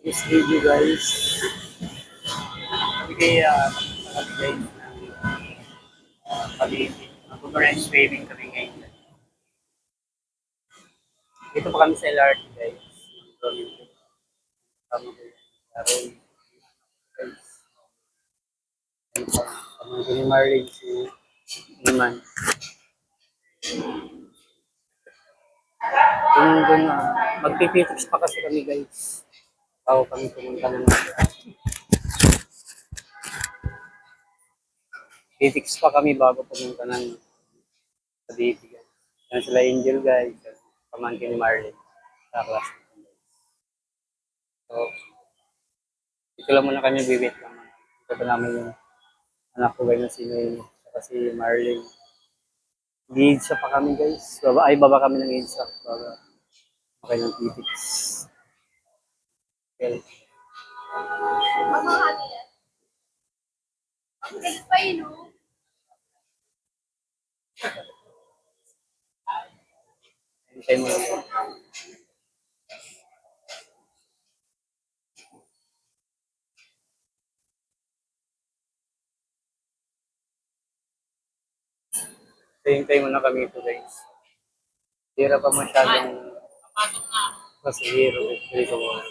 This video guys, bigay nakabigay ng pag-ibig. Mag-orange waving kami ngayon. Dito pa kami sa LRT guys. Tama ko yun. Karoon guys. Pamangkin ni Marlene si Iman. Doon magpipitiks pa kasi kami guys. Bago kami pumunta ng pitiks pa kami bago pumunta ng Cavite guys. Yan sila Angel guys. Pamangkin ni Marlene. Sa class. So, dito lang muna kami bibit lang. Ito pa namin yung anak ko ganyan si Noemi. Kasi Marlene. Gidsa pa kami guys. Baba kami ng Gidsa. Baba. Okay ng pitiks. Okay. Mamahali yan. Ang galit pa yun, no? Hintay mo lang. Hintay mo na kami ito guys. Tira pa masyadong pasahero dito mo.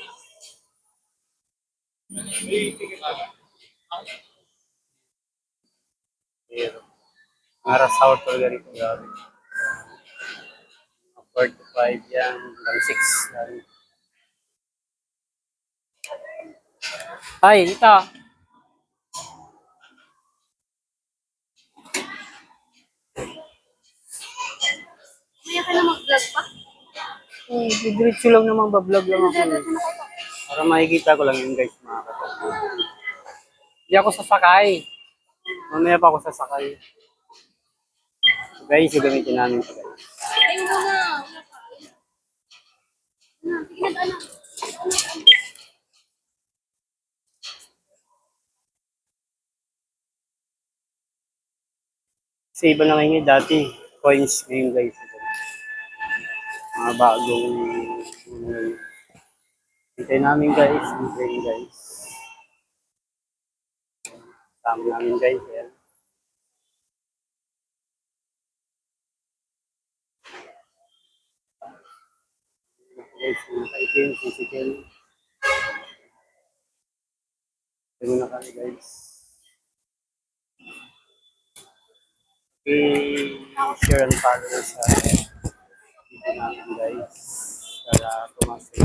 Pero, para sa auto ganito gabi. 4 to 5 yan, hanggang 6 yan. Ay, ito. Maya ka na mag-vlog pa. Diretso lang naman, bablog lang ako. Para makikita ko lang yun guys, mga kapatid. Hindi ako sasakay. Mamaya pa ako sasakay. So guys, yung gamitin namin ito guys. Ayun mo na. Sige na, anak. Kasi iba na ngayon dati, coins ngayon guys. Mga bagong hintay namin guys, hintay guys. Tama namin guys, yan. Guys, nakaitim, physical. Ito na kami guys. I-share and follow sa video namin guys. Para tumasay.